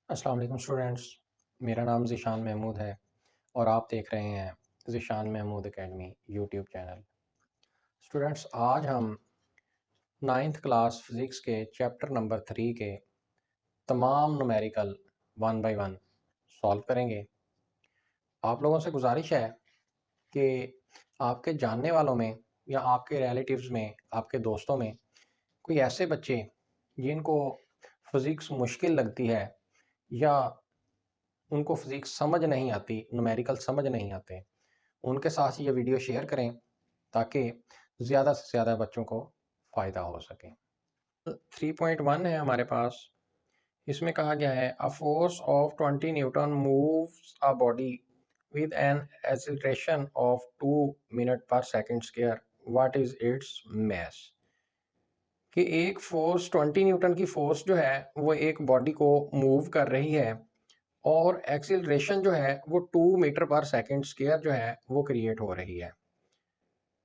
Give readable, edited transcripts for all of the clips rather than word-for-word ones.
अस्सलाम वालेकुम स्टूडेंट्स। मेरा नाम ज़ीशान महमूद है और आप देख रहे हैं Zeeshan Mahmood academy YouTube channel. Students, आज हम 9th क्लास फ़िज़िक्स के चैप्टर नंबर 3 के तमाम न्यूमेरिकल 1 बाय 1 सॉल्व करेंगे। आप लोगों से गुजारिश है कि आपके जानने वालों में या आपके रिलेटिव्स में, आपके दोस्तों में कोई ऐसे बच्चे जिनको फ़िज़िक्स मुश्किल लगती है या उनको फ़िज़िक्स समझ नहीं आती, न्यूमेरिकल समझ नहीं आते, उनके साथ ये वीडियो शेयर करें ताकि ज़्यादा से ज़्यादा बच्चों को फ़ायदा हो सके। 3.1 है हमारे पास। इसमें कहा गया है a force of 20 newton moves a body with an acceleration of 2 minute per second square, what is its mass. कि एक फोर्स 20 न्यूटन की फोर्स जो है वो एक बॉडी को मूव कर रही है और एक्सीलरेशन जो है वो 2 मीटर पर सेकंड स्क्वायर जो है वो क्रिएट हो रही है।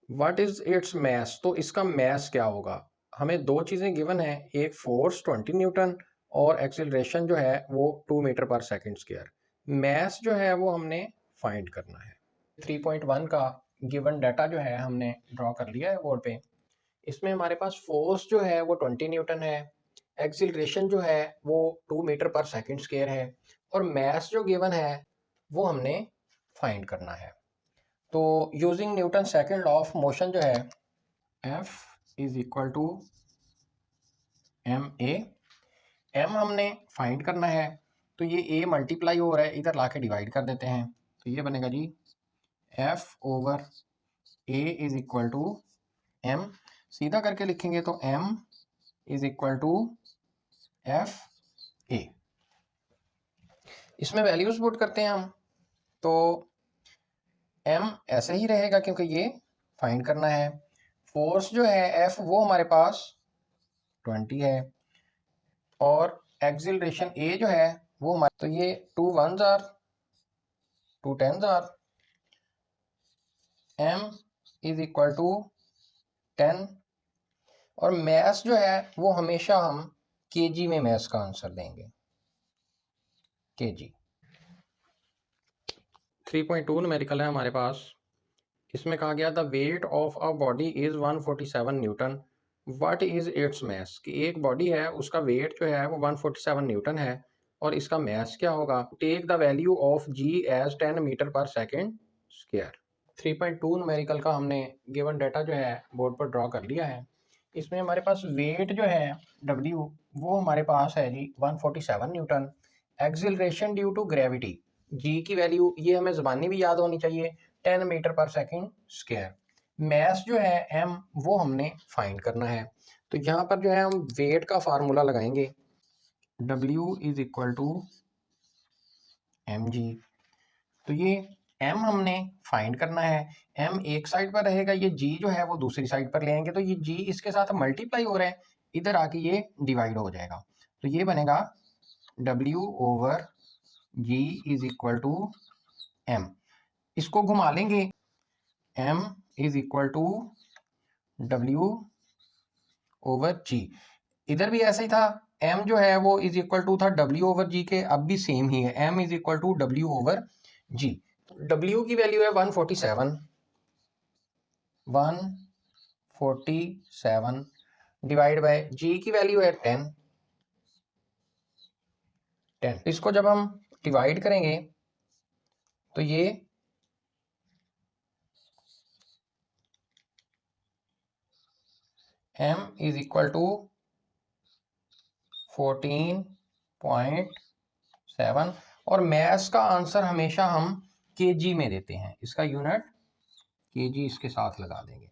व्हाट इज इट्स मैस, तो इसका मैस क्या होगा। हमें दो चीज़ें गिवन है, एक फोर्स 20 न्यूटन और एक्सीलरेशन जो है वो 2 metre per second square. Mess जो है वो हमने फाइंड करना है। 3.1 का गिवन डाटा जो है हमने ड्रॉ कर लिया है बोर्ड पे। इसमें हमारे पास फोर्स जो है वो 20 न्यूटन है, एक्सीलरेशन जो है वो 2 मीटर पर सेकंड स्क्वायर है और मैस जो गिवन है वो हमने फाइंड करना है। तो using Newton second law of motion जो है F is equal to ma, m हमने फाइंड करना है, तो ये a मल्टीप्लाई हो रहा है, इधर लाके डिवाइड कर देते हैं, तो ये बनेगा जी F over a is equal to m। सीधा करके लिखेंगे तो m is equal to F A. इसमें वैल्यूज पुट करते हैं हम, तो m ऐसे ही रहेगा क्योंकि ये फाइंड करना है। फोर्स जो है F वो हमारे पास 20 है और एक्सिलरेशन A जो है वो हमारे, तो ये 2 1s are 2 10s are, m is equal to 10 और मैस जो है वो हमेशा हम केजी में मैस का आंसर देंगे, केजी। 3.2 न्यूमेरिकल है हमारे पास। इसमें कहा गया the weight of a body is 147 newton, what is its mass. कि एक बॉडी है उसका वेट जो है वो 147 न्यूटन है और इसका मैस क्या होगा। Take the value of g as 10 metre per second square. 3.2 numerical का हमने गिवन डाटा जो है बोर्ड पर ड्रॉ कर लिया है। इसमें हमारे पास वेट जो है W वो हमारे पास है जी 147 newton. Acceleration due to gravity, G की वैल्यू ये हमें ज़बानी भी याद होनी चाहिए, 10 metre per second square. Mess जो है m वो हमने फाइंड करना है, तो यहाँ पर जो है हम वेट का फार्मूला लगाएंगे, W is equal to M G. तो ये m हमने फाइंड करना है, m एक साइड पर रहेगा, ये g जो है वो दूसरी साइड पर ले आएंगे, तो ये g इसके साथ मल्टीप्लाई हो रहा है, इधर आके ये डिवाइड हो जाएगा, तो ये बनेगा W over g is equal to m। इसको घुमा लेंगे, m is equal to W over G. इधर भी ऐसा ही था, m जो है वो इज इक्वल टू था W ओवर जी के, अब भी सेम ही है, m is equal to W over G. W की वैल्यू है 147, 147 डिवाइड बाय G की वैल्यू है 10। इसको जब हम डिवाइड करेंगे तो ये m इज इक्वल टू 14.7 और मैथ्स का आंसर हमेशा हम केजी में देते हैं, इसका यूनिट केजी इसके साथ लगा देंगे।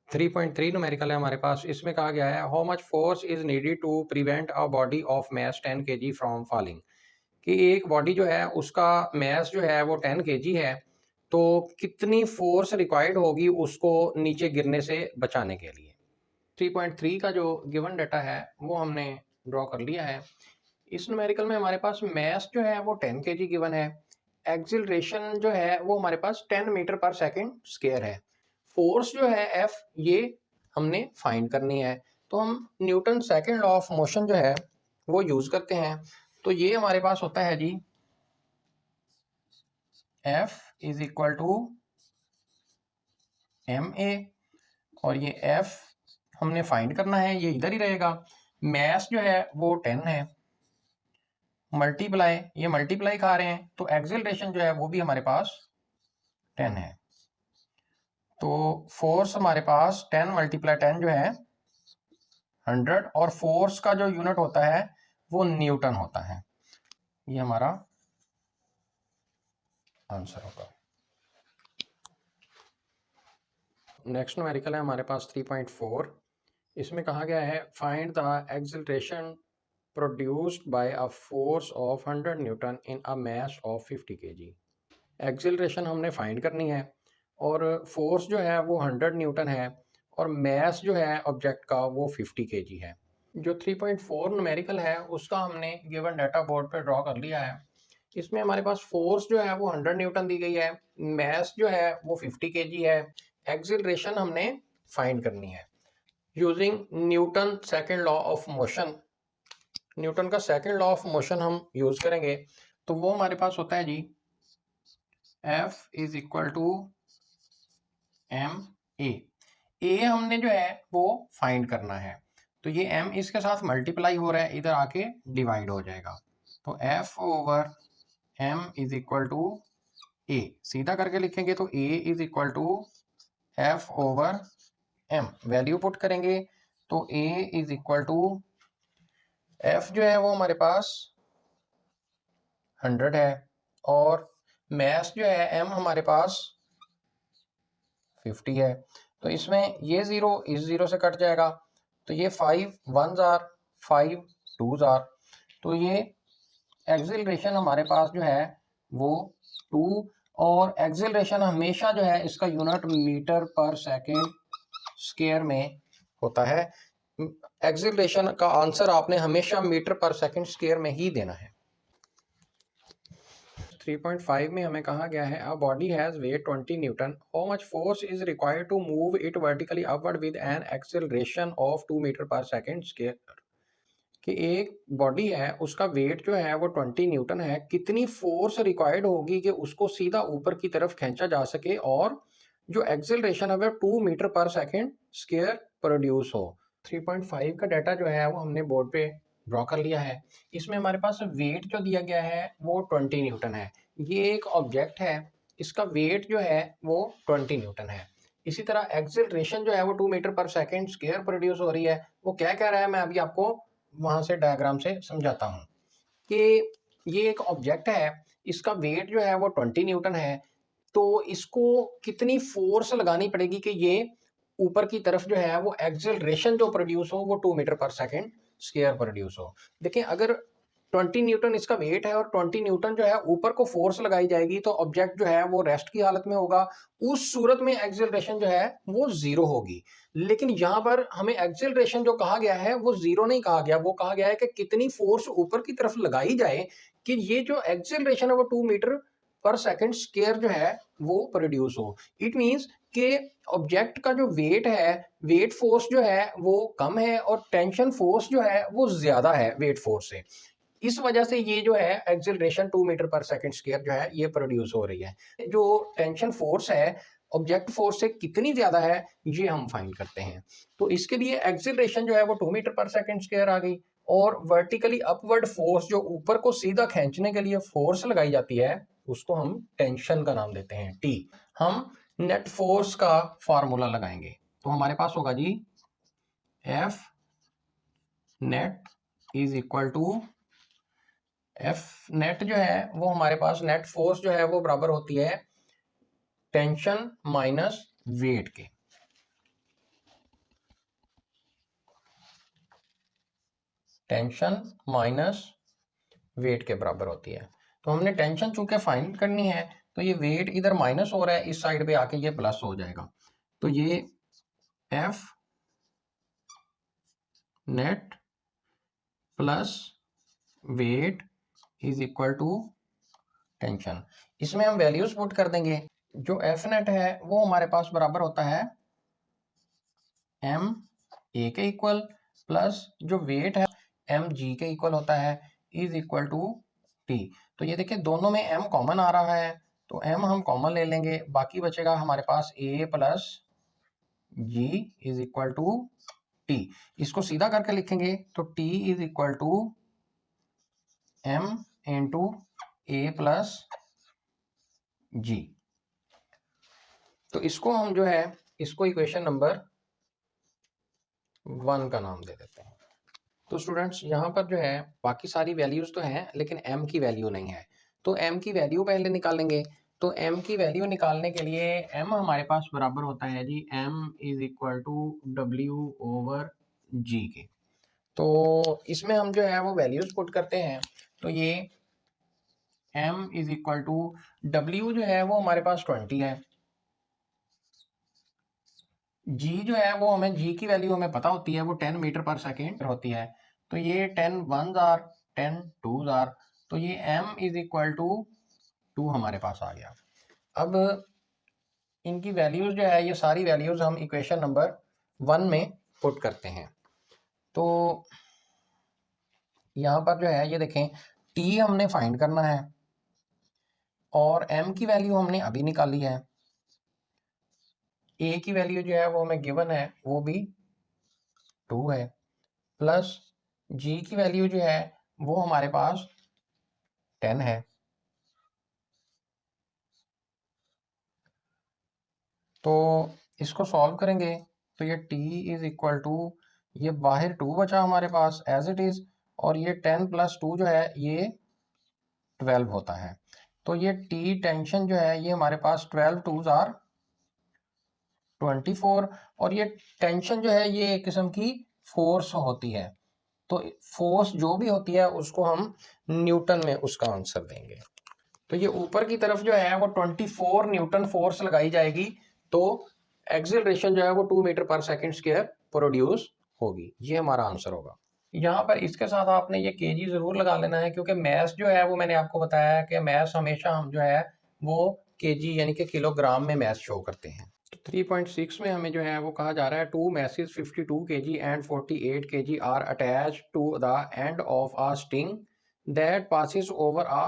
3.3 न्यूमेरिकल है हमारे पास। इसमें कहा गया है how much force is needed to prevent a body of mass 10 kg from falling. कि एक बॉडी जो है उसका मैस जो है वो 10 kg है, तो कितनी फोर्स रिक्वायर्ड होगी उसको नीचे गिरने से बचाने के लिए। 3.3 का जो गिवन डाटा है वो हमने ड्रॉ कर लिया है। इस न्यूमेरिकल में हमारे पास मैस जो है वो 10 kg गिवन है, एक्सिलरेशन जो है वो हमारे पास 10 मीटर पर सेकंड स्क्वायर है, फोर्स जो है F ये हमने फाइंड करनी है। तो हम Newton second law of motion जो है वो यूज़ करते हैं। तो ये हमारे पास होता है जी F is equal to ma, और ये F हमने फाइंड करना है, ये इधर ही रहेगा। मैस जो है वो 10 है, मल्टीप्लाई, ये मल्टीप्लाई खा रहे हैं, तो एक्सेलरेशन जो है वो भी हमारे पास 10 है। तो फोर्स हमारे पास 10 मल्टीप्लाई 10 जो है 100, और फोर्स का जो यूनिट होता है वो न्यूटन होता है। ये हमारा आंसर होगा। नेक्स्ट न्यूमेरिकल है हमारे पास 3.4। इसमें कहा गया है find the acceleration produced by a force of 100 Newton in a mass of 50 kg। Acceleration हमने फाइंड करनी है, और फोर्स जो है वो 100 न्यूटन है, और मास जो है ऑब्जेक्ट का वो 50 kg है। जो 3.4 न्यूमेरिकल है उसका हमने गिवन डाटा बोर्ड पे ड्रॉ कर लिया है। इसमें हमारे पास फोर्स जो है वो 100 न्यूटन दी गई है, मास जो है वो 50 kg है, एक्सेलरेशन हमने फाइंड करनी है using Newton second law of motion. Newton का सेकंड लॉ ऑफ मोशन हम यूज करेंगे, तो वो हमारे पास होता है जी F is equal to M A हमने जो है वो फाइंड करना है। तो ये m इसके साथ मल्टीप्लाई हो रहा है, इधर आके डिवाइड हो जाएगा। तो F over m is equal to a, सीधा करके लिखेंगे तो a is equal to F over m, value put करेंगे तो a is equal to F जो है वो हमारे पास 100 है, और मास जो है m हमारे पास 50 है। तो इसमें ये 0 इस 0 से कट जाएगा, तो ये 5 1s आर 5 2s आर, तो ये एक्सेलरेशन हमारे पास जो है वो 2, और एक्सेलरेशन हमेशा जो है इसका unit metre per second square में होता है। एक्सेलरेशन का आंसर आपने हमेशा मीटर पर सेकेंड स्क्वायर में ही देना है। 3.5 में हमें कहा गया है a body has weight 20 newton, how much force is required to move it vertically upward with an acceleration of 2 metre per second square. कि एक बॉडी है उसका वेट जो है वो 20 न्यूटन है, कितनी फोर्स रिक्वायर्ड होगी कि उसको सीधा ऊपर की तरफ खींचा जा सके, और जो एक्सेलरेशन है वो 2 metre per second square produce हो। 3.5 का डाटा जो है वो हमने बोर्ड पे ड्रॉ कर लिया है। इसमें हमारे पास वेट जो दिया गया है वो 20 न्यूटन है। ये एक ऑब्जेक्ट है, इसका वेट जो है वो 20 न्यूटन है। इसी तरह एक्सेलरेशन जो है वो 2 metre per second square produce हो रही है। वो क्या कह रहा है मैं अभी आपको वहां से डायग्राम से समझाता हूँ कि ये एक ऑब्जेक्ट है, इसका वेट जो है वो 20 न्यूटन है, तो इसको कितनी फोर्स लगानी पड़ेगी कि ये ऊपर की तरफ जो है वो एक्सेलरेशन जो प्रोड्यूस हो वो 2 metre per second square produce हो। देखिए अगर 20 न्यूटन इसका वेट है और 20 न्यूटन जो है ऊपर को फोर्स लगाई जाएगी, तो ऑब्जेक्ट जो है वो रेस्ट की हालत में होगा, उस सूरत में एक्सेलरेशन जो है वो 0 होगी। लेकिन यहाँ पर हमें एक्सेलरेशन जो कहा गया है वो 0 नहीं कहा गया, वो कहा गया है कि कितनी फोर्स ऊपर की तरफ लगाई जाए कि ये जो एक्सेलरेशन है वो 2 मीटर पर सेकेंड स्क्वायर जो है वो प्रोड्यूस हो। इट मींस कि ऑब्जेक्ट का जो वेट है, वेट फोर्स जो है वो कम है, और टेंशन फोर्स जो है वो ज्यादा है वेट फोर्स से। इस वजह से ये जो है acceleration 2 metre per second square जो है ये प्रोड्यूस हो रही है। जो टेंशन फोर्स है ऑब्जेक्ट फोर्स से कितनी ज्यादा है ये हम फाइंड करते हैं। तो इसके लिए एक्सेलरेशन जो है वो 2 मीटर पर सेकंड स्क्वायर आ गई, और वर्टिकली अपवर्ड फोर्स जो ऊपर को सीधा खींचने के लिए फोर्स लगाई जाती है उसको हम टेंशन का नाम देते हैं टी। हम नेट फोर्स का फॉर्मूला लगाएंगे, तो हमारे पास होगा जी F net is equal to F net जो है वो हमारे पास नेट फोर्स जो है वो बराबर होती है टेंशन माइनस वेट के। टेंशन माइनस वेट के बराबर होती है। तो हमने टेंशन चूंकि फाइंड करनी है, तो ये वेट इधर माइनस हो रहा है, इस साइड पे आके ये प्लस हो जाएगा। तो ये F net plus weight is equal to tension. इसमें हम वैल्यूज पुट कर देंगे। जो एफ नेट है वो हमारे पास बराबर होता है एम ए के इक्वल प्लस जो वेट है एम जी के इक्वल होता है इज इक्वल टू टी। तो ये देखिए दोनों में एम कॉमन आ रहा है, तो एम हम कॉमन ले लेंगे, बाकी बचेगा हमारे पास A plus G is equal to T. इसको सीधा करके लिखेंगे तो T is equal to M into A plus G. तो इसको हम जो है इसको इक्वेशन नंबर 1 का नाम दे देते हैं। तो स्टूडेंट्स यहाँ पर जो है बाकी सारी वैल्यूज तो हैं लेकिन m की वैल्यू नहीं है, तो m की वैल्यू पहले निकालेंगे। तो m की वैल्यू निकालने के लिए m हमारे पास बराबर होता है जी m is equal to w over g के। तो इसमें हम जो है वो वैल्यूज पुट करते हैं, तो ये m is equal to w जो है वो हमारे पास 20 है, g जो है वो हमें g की वैल्यू हमें पता होती है, वो 10 मीटर पर सेकेंड होती है। तो ये 10 1s आर 10 2s आर, तो ये m इज इक्वल टू 2 हमारे पास आ गया। अब इनकी वैल्यूज जो है ये सारी वैल्यूज हम इक्वेशन नंबर 1 में पुट करते हैं। तो यहाँ पर जो है ये देखें t हमने फाइंड करना है और m की वैल्यू हमने अभी निकाली है, a की वैल्यू जो है वो हमें गिवन है वो भी 2 है, प्लस g की वैल्यू जो है वो हमारे पास 10 है। तो इसको सॉल्व करेंगे तो ये t इज इक्वल टू ये बाहर 2 बचा हमारे पास एज इट इज, और ये 10 प्लस 2 जो है ये 12 होता है। तो ये t टेंशन जो है ये हमारे पास 12 2s आर 24, और ये टेंशन जो है ये एक किस्म की फोर्स होती है। तो फोर्स जो भी होती है उसको हम न्यूटन में उसका आंसर देंगे। तो ये ऊपर की तरफ जो है वो 24 न्यूटन फोर्स लगाई जाएगी, तो एक्सिलरेशन जो है वो 2 metre per second square produce होगी। ये हमारा आंसर होगा। यहाँ पर इसके साथ आपने ये केजी जरूर लगा लेना है, क्योंकि मैथ जो है वो मैंने आपको बताया है कि मैथ हमेशा हम जो है वो केजी यानी कि किलोग्राम में मैथ शो करते हैं। तो 3.6 में हमें जो है वो कहा जा रहा है 2 masses 52 kg and 48 kg are attach to the end of a string that passes over a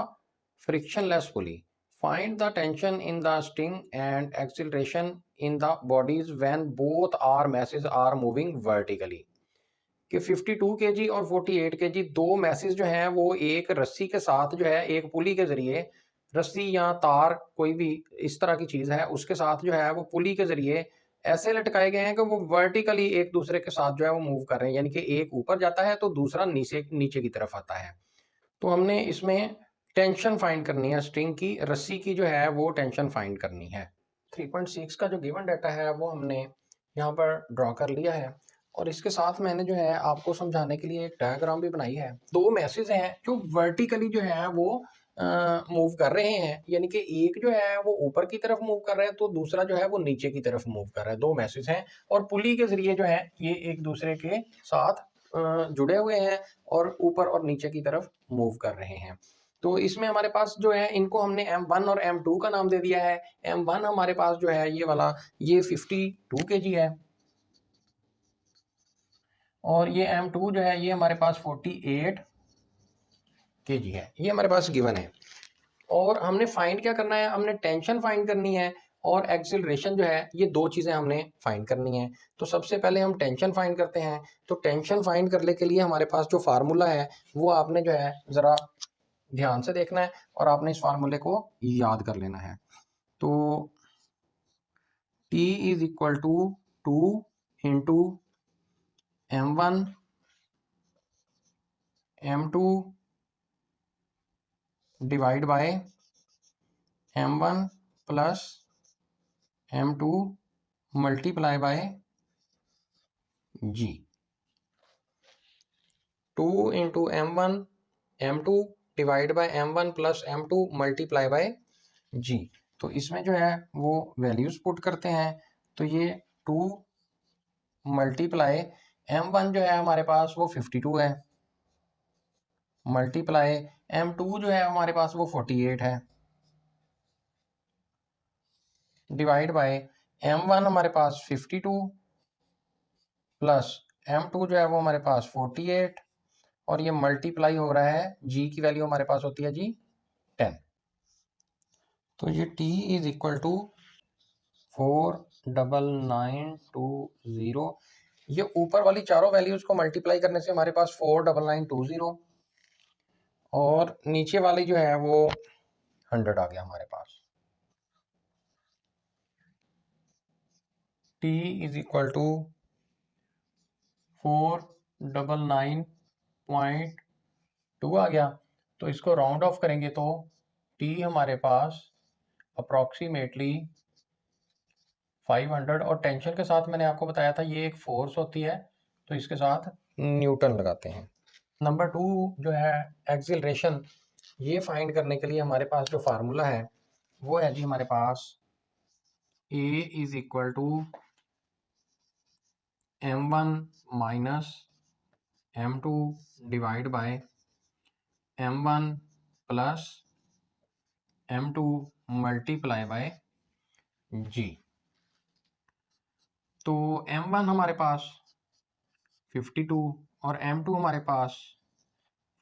frictionless pulley. Find the tension in the sting and acceleration in the bodies when both our masses are moving vertically. कि 52 kg और 48 kg दो message जो हैं वो एक रस्सी के साथ जो है एक पुली के जरिए, रस्सी या तार कोई भी इस तरह की चीज है उसके साथ जो है वो पुली के जरिए ऐसे लटकाए गए हैं कि वो वर्टिकली एक दूसरे के साथ जो है वो मूव कर रहे हैं, यानी कि एक ऊपर जाता है तो दूसरा नीचे नीचे की तरफ आता है। तो हमने इसमें टेंशन फाइंड करनी है, स्ट्रिंग की रस्सी की जो है वो टेंशन फाइंड करनी है। 3.6 का जो गिवन डाटा है वो हमने यहाँ पर ड्रॉ कर लिया है, और इसके साथ मैंने जो है आपको समझाने के लिए एक डायग्राम भी बनाई है। दो मैसेज हैं जो वर्टिकली जो है वो मूव कर रहे हैं, यानी कि एक जो है वो ऊपर की तरफ मूव कर रहा है तो दूसरा जो है वो नीचे की तरफ मूव कर रहा है। दो मैसेज हैं और पुली के जरिए जो है ये एक दूसरे के साथ जुड़े हुए हैं और ऊपर और नीचे की तरफ मूव कर रहे हैं। तो इसमें हमारे पास जो है इनको हमने M1 और M2 का नाम दे दिया है। M1 हमारे पास जो है ये वाला ये 52 kg है, और ये M2 जो है ये हमारे पास 48 kg है। ये हमारे पास गिवन है, और हमने फाइंड क्या करना है, हमने टेंशन फाइंड करनी है और एक्सिलरेशन जो है ये दो चीजें हमने फाइंड करनी है। तो सबसे पहले हम टेंशन फाइंड करते हैं। तो टेंशन फाइंड करने के लिए हमारे पास जो फार्मूला है वो आपने जो है जरा ध्यान से देखना है और आपने इस फार्मूले को याद कर लेना है। तो T is equal to 2 into M1 M2 divide by M1 plus M2 multiply by G। 2 into M1 M2 divide by M1 plus M2 multiply by G। तो इसमें जो है वो वैल्यूज पुट करते हैं, तो ये 2 मल्टीप्लाई M1 जो है हमारे पास वो 52 है, मल्टीप्लाई M2 जो है हमारे पास वो 48 है, डिवाइड बाय M1 हमारे पास 52 प्लस m2 जो है वो हमारे पास 48 और ये मल्टीप्लाई हो रहा है, g की वैल्यू हमारे पास होती है जी 10। तो ये t इज इक्वल टू 49920। ये ऊपर वाली चारों वैल्यूज को मल्टीप्लाई करने से हमारे पास 49920 और नीचे वाली जो है वो 100 आ गया हमारे पास। t इज इक्वल टू 499.2 आ गया। तो इसको राउंड ऑफ करेंगे तो t हमारे पास अप्रॉक्सीमेटली 500 और टेंशन के साथ मैंने आपको बताया था ये एक फोर्स होती है, तो इसके साथ न्यूटन लगाते हैं। नंबर 2 जो है एक्सिलरेशन, ये फाइंड करने के लिए हमारे पास जो फार्मूला है वो है जी हमारे पास a is equal to m1 minus m2 divide by m1 plus m2 multiply by g। तो m1 हमारे पास 52 और m2 हमारे पास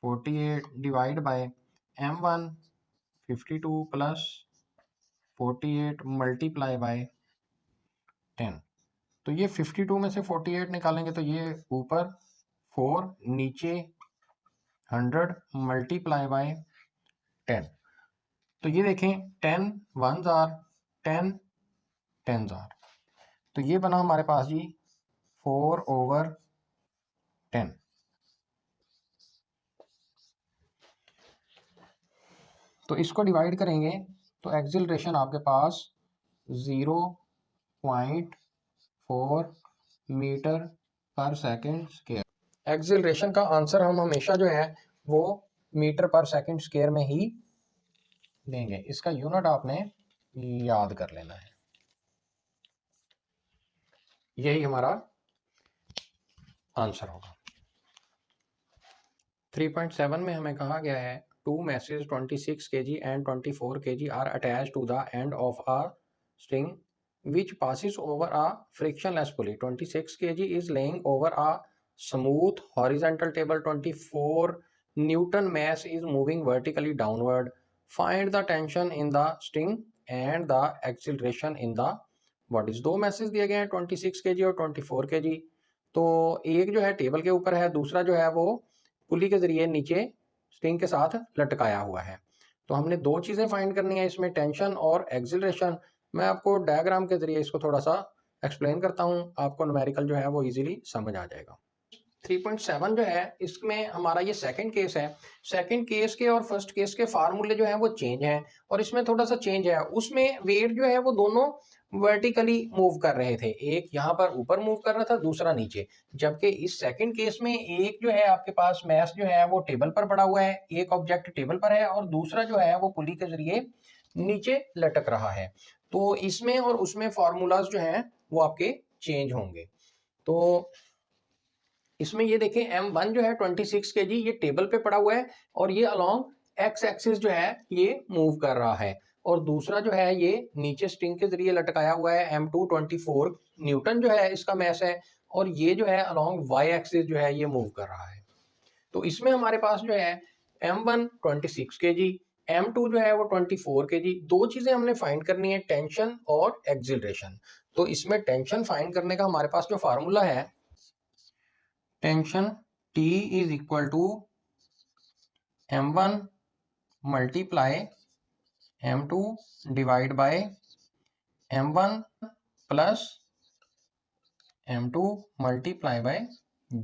48 divide by m1 52 plus 48 multiply by 10। तो ये 52 में से 48 निकालेंगे तो ये ऊपर 4 नीचे 100 मल्टीप्लाई बाय 10। तो ये देखें 10 1s आर 10 10s आर, तो ये बना हमारे पास जी 4/10। तो इसको डिवाइड करेंगे तो एक्सिलरेशन आपके पास 0.4 metre per second square. Acceleration का आंसर हम हमेशा जो है वो मीटर पर सेकेंड स्क्वायर में ही लेंगे। इसका यूनिट आपने याद कर लेना है, यही हमारा आंसर होगा। 3.7 में हमें कहा गया है to message 26 kg and 24 kg are attached to the end of a string which passes over a frictionless pulley. 26 kg is laying over a smooth horizontal table. 24 Newton mass is moving vertically downward. Find the tension in the string and the acceleration in the bodies. दो message दिए गए हैं 26 kg और 24 kg। तो एक जो है table के ऊपर है, दूसरा जो है वो पुली के जरिए नीचे स्ट्रिंग के साथ लटकाया हुआ है। तो हमने दो चीजें फाइंड करनी है इसमें, टेंशन और एक्सिलरेशन। मैं आपको डायग्राम के जरिए इसको थोड़ा सा एक्सप्लेन करता हूं, आपको न्यूमेरिकल जो है वो इजीली समझ आ जाएगा। 3.7 जो है इसमें हमारा ये सेकंड केस है। सेकंड केस के और फर्स्ट केस के फार्मूले जो है वो चेंज हैं और इसमें थोड़ा सा चेंज है। उसमें वेट जो है वो दोनों वर्टिकली मूव कर रहे थे, एक यहाँ पर ऊपर मूव कर रहा था, दूसरा नीचे। जबकि इस सेकंड केस में एक जो है आपके पास मैस जो है वो टेबल पर पड़ा हुआ है, एक ऑब्जेक्ट टेबल पर है और दूसरा जो है वो पुली के जरिए नीचे लटक रहा है। तो इसमें और उसमें फार्मूलाज जो है वो आपके चेंज होंगे। तो इसमें ये देखें M1 जो है 26 kg ये टेबल पे पड़ा हुआ है और ये अलोंग एक्स एक्सिस जो है ये मूव कर रहा है, और दूसरा जो है ये नीचे स्ट्रिंग के जरिए लटकाया हुआ है M2 24 न्यूटन जो है इसका मैस है, और ये जो है अलोंग वाई एक्सिस जो है ये मूव कर रहा है। तो इसमें हमारे पास जो है M1 26 kg, M2 जो है वो 24 kg। दो चीजें हमने फाइंड करनी है, टेंशन और एक्सिलरेशन। तो इसमें टेंशन फाइंड करने का हमारे पास जो फार्मूला है, tension T is equal to M1 multiply M2 divide by M1 plus M2 multiply by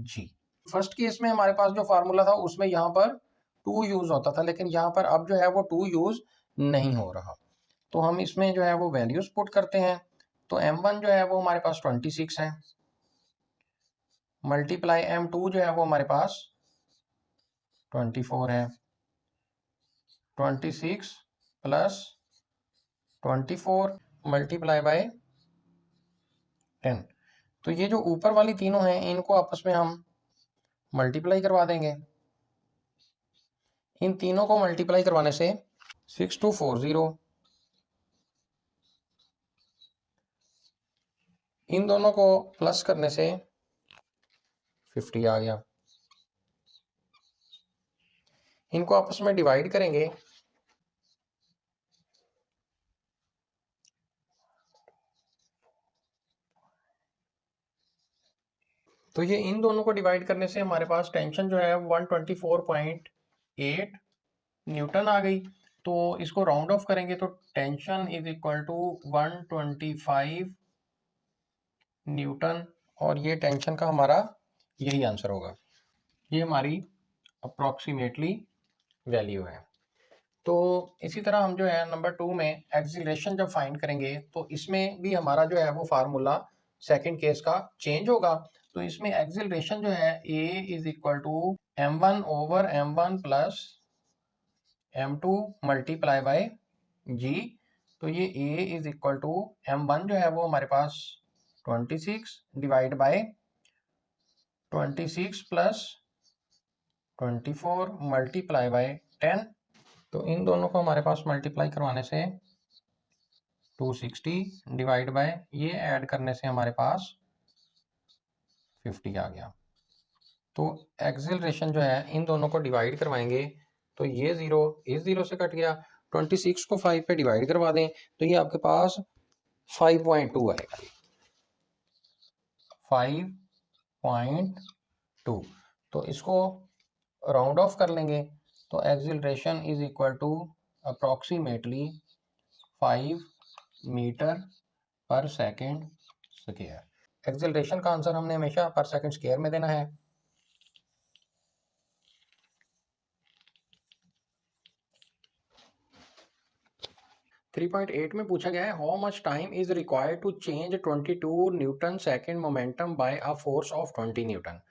G। First case में हमारे पास जो फार्मूला था उसमें यहाँ पर 2 यूज होता था, लेकिन यहाँ पर अब जो है वो 2 यूज नहीं हो रहा। तो हम इसमें जो है वो वैल्यूज पुट करते हैं। तो M1 जो है वो हमारे पास 26 है, मल्टीप्लाई M2 जो है वो हमारे पास 24 है, 26 प्लस 24 मल्टीप्लाई बाय 10। तो ये जो ऊपर वाली तीनों हैं इनको आपस में हम मल्टीप्लाई करवा देंगे। इन तीनों को मल्टीप्लाई करवाने से 6240, इन दोनों को प्लस करने से 50 आ गया। इनको आपस में डिवाइड करेंगे तो ये इन दोनों को डिवाइड करने से हमारे पास टेंशन जो है 124.8 न्यूटन आ गई। तो इसको राउंड ऑफ करेंगे तो tension is equal to 125 newton, और ये टेंशन का हमारा यही आंसर होगा। ये हमारी अप्रॉक्सीमेटली वैल्यू है। तो इसी तरह हम जो है नंबर 2 में एक्सीलरेशन जब फाइंड करेंगे तो इसमें भी हमारा जो है वो फार्मूला सेकंड केस का चेंज होगा। तो इसमें एक्सीलरेशन जो है a is equal to m1 over m1 plus m2 multiply by g। तो ये a is equal to m1 जो है वो हमारे पास 26 divide by 26 plus 24 multiply by 10। तो इन दोनों को हमारे पास मल्टीप्लाई करवाने से 260 डिवाइड बाय ये ऐड करने से हमारे पास 50 आ गया। तो एक्सेलरेशन जो है इन दोनों को डिवाइड करवाएंगे तो ये 0 इस 0 से कट गया, 26 को 5 पे डिवाइड करवा दें तो ये आपके पास 5.2 आएगा। 5.2 तो इसको राउंड ऑफ कर लेंगे तो acceleration is equal to approximately 5 metre per second square. Acceleration का आंसर हमने हमेशा पर सेकेंड स्क्वायर में देना है। थ्री पॉइंट एट में पूछा गया है how much time is required to change 22 newton second momentum by a force of 20 newton.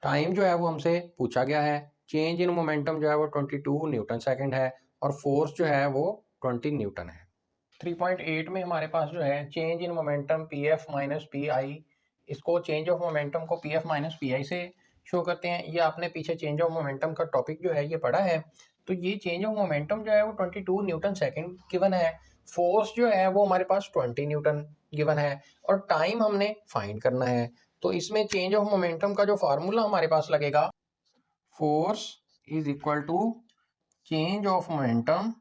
Time जो है वो हमसे पूछा गया है, चेंज इन मोमेंटम जो है वो 22 न्यूटन सेकेंड है और फोर्स जो है वो 20 न्यूटन है। 3.8 में हमारे पास जो है change in momentum P F minus P आई, इसको चेंज ऑफ मोमेंटम को पी एफ माइनस पी आई से शो करते हैं। ये आपने पीछे चेंज ऑफ मोमेंटम का टॉपिक जो है ये पढ़ा है। तो ये चेंज ऑफ मोमेंटम जो है वो 22 न्यूटन सेकेंड गिवन है, फोर्स जो है वो हमारे पास 20 न्यूटन गिवन है और टाइम हमने फाइंड करना है। तो इसमें चेंज ऑफ मोमेंटम का जो फार्मूला हमारे पास लगेगा, force is equal to change of momentum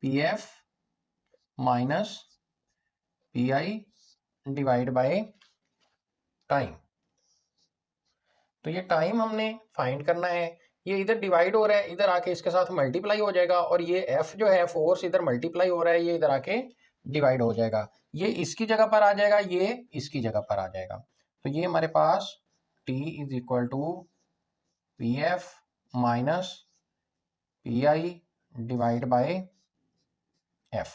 P F minus P I divide by time. तो ये टाइम हमने फाइंड करना है, ये इधर डिवाइड हो रहा है, इधर आके इसके साथ मल्टीप्लाई हो जाएगा और ये एफ जो है फोर्स इधर मल्टीप्लाई हो रहा है, ये इधर आके डिवाइड हो जाएगा। ये इसकी जगह पर आ जाएगा, ये इसकी जगह पर आ जाएगा। तो ये हमारे पास T is equal to P F minus P I divide by F.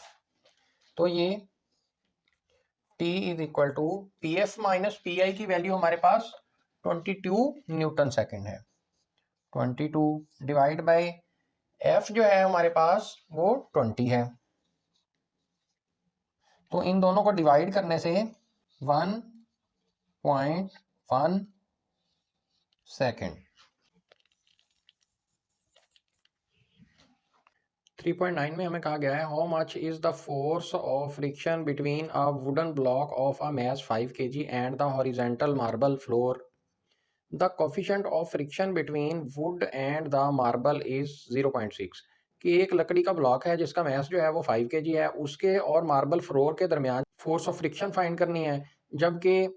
तो ये T is equal to P F minus P I की वैल्यू हमारे पास 22 न्यूटन सेकेंड है, 22 डिवाइड बाय एफ जो है हमारे पास वो 20 है। तो इन दोनों को डिवाइड करने से 1.1 सेकेंड। 3.9 में हमें कहा गया है how much is the force of friction between a wooden block of a mass 5 kg and the horizontal marble floor. The coefficient of friction between wood and the marble is 0.6। कि एक लकड़ी का block है जिसका mess जो है वो 5 kg है, उसके और मार्बल फ्लोर के दरमियान फोर्स ऑफ फ्रिक्शन फाइंड करनी है, जबकि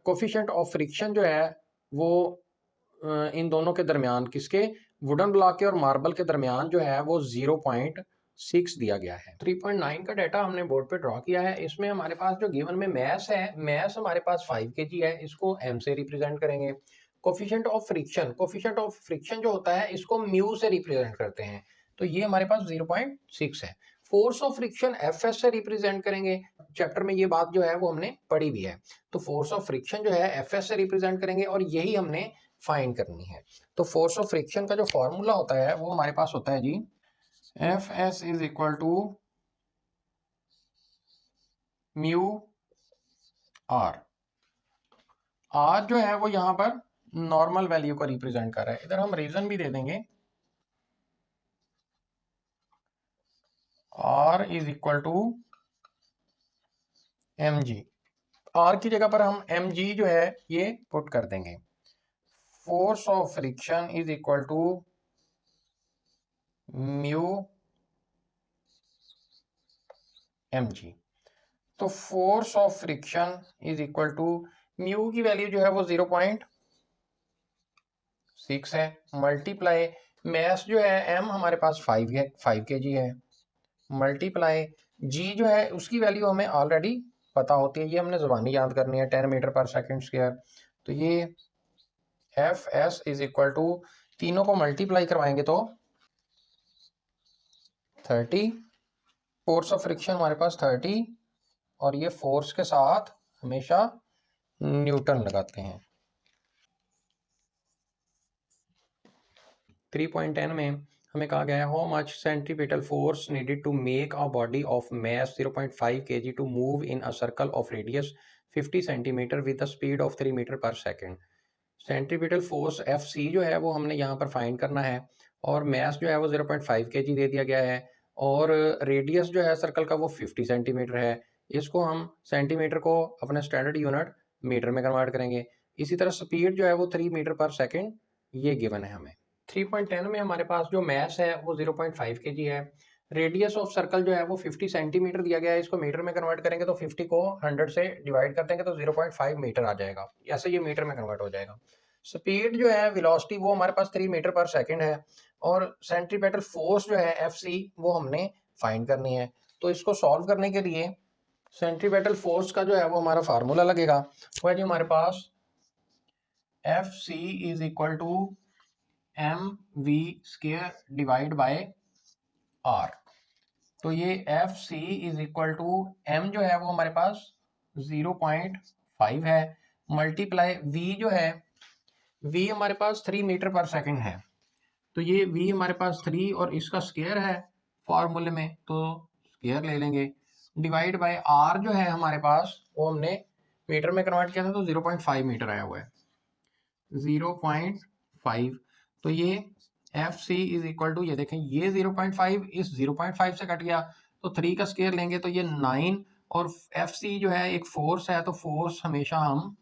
कोफिशिएंट ऑफ फ्रिक्शन जो है वो इन दोनों के दरमियान किसके, वुडन ब्लॉक के और मार्बल के दरमियान जो है वो 0.6 दिया गया है। 3.9 का डाटा हमने बोर्ड पे ड्रॉ किया है। इसमें हमारे पास जो गिवन में मैस है, मैस हमारे पास 5 kg है, इसको m से रिप्रेजेंट करेंगे। Coefficient of friction, coefficient of friction जो होता है इसको म्यू से रिप्रेजेंट करते हैं, तो ये हमारे पास 0.6 है। Force of friction F S से रिप्रेजेंट करेंगे, चैप्टर में ये बात जो है वो हमने पढ़ी भी है। तो फोर्स ऑफ फ्रिक्शन जो है एफ एस से रिप्रेजेंट करेंगे और यही हमने फाइंड करनी है। तो फोर्स ऑफ फ्रिक्शन का जो फॉर्मूला होता है वो हमारे पास होता है जी F S is equal to mu R. R जो है वो यहाँ पर नॉर्मल वैल्यू को रिप्रेजेंट कर रहा है, इधर हम रीजन भी दे देंगे, R is equal to M G. R की जगह पर हम एम जी जो है ये पुट कर देंगे। Force of friction is equal to mu mg। तो force of friction is equal to mu की वैल्यू जो है वो 0.6 है, मल्टीप्लाई मैस जो है m हमारे पास 5 है, 5 kg है, मल्टीप्लाई g जो है उसकी वैल्यू हमें ऑलरेडी पता होती है, ये हमने ज़बानी याद करनी है, 10 मीटर पर सेकंड स्क्वायर। तो ये F S is equal to, तीनों को मल्टीप्लाई करवाएंगे तो 30, फोर्स ऑफ फ्रिक्शन हमारे पास 30, और ये फोर्स के साथ हमेशा न्यूटन लगाते हैं। 3.10 में हमें कहा गया है how much centripetal force needed to make a body of mass 0.5 kg to move in a circle of radius 50 centimetre with the speed of 3 metre per second. Centripetal force F C जो है वो हमने यहाँ पर find करना है, और मास जो है वो 0.5 kg दे दिया गया है, और रेडियस जो है सर्कल का वो 50 सेंटीमीटर है। इसको हम सेंटीमीटर को अपने स्टैंडर्ड यूनिट मीटर में कन्वर्ट करेंगे। इसी तरह स्पीड जो है वो 3 मीटर पर सेकंड ये गिवन है हमें। 3.10 में हमारे पास जो मास है वो 0.5 kg है, रेडियस ऑफ सर्कल जो है वो 50 सेंटीमीटर दिया गया है, इसको मीटर में कन्वर्ट करेंगे तो 50 को 100 से डिवाइड कर देंगे तो 0.5 मीटर आ जाएगा, ऐसे ये मीटर में कन्वर्ट हो जाएगा। स्पीड जो है वेलोसिटी वो हमारे पास 3 मीटर पर सेकंड है, और सेंट्रीपेटल फोर्स जो है एफ सी वो हमने फाइंड करनी है। तो इसको सॉल्व करने के लिए सेंट्रीपेटल फोर्स का जो है वो हमारा फार्मूला लगेगा, वो है जी हमारे पास F C is equal to M V square divide by R. तो ये F C is equal to M जो है वो हमारे पास 0.5 है, मल्टीप्लाई वी जो है, वी हमारे पास 3 मीटर पर सेकंड है, तो ये वी हमारे पास 3 और इसका स्क्वायर है फॉर्मूले में, तो स्क्वायर ले लेंगे, डिवाइड बाय आर जो है हमारे पास वो हमने मीटर में कन्वर्ट किया था तो 0.5 मीटर आया हुआ है, 0.5। तो ये F C is equal to, ये देखें ये 0.5 इस 0.5 से कट गया, तो 3 का स्क्वायर लेंगे तो ये 9, और एफ सी जो है एक फोर्स है, तो फोर्स हमेशा हम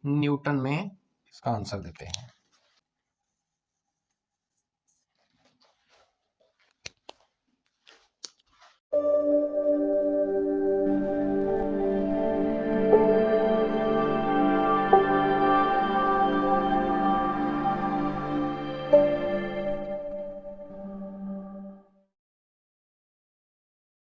न्यूटन में इसका आंसर देते हैं।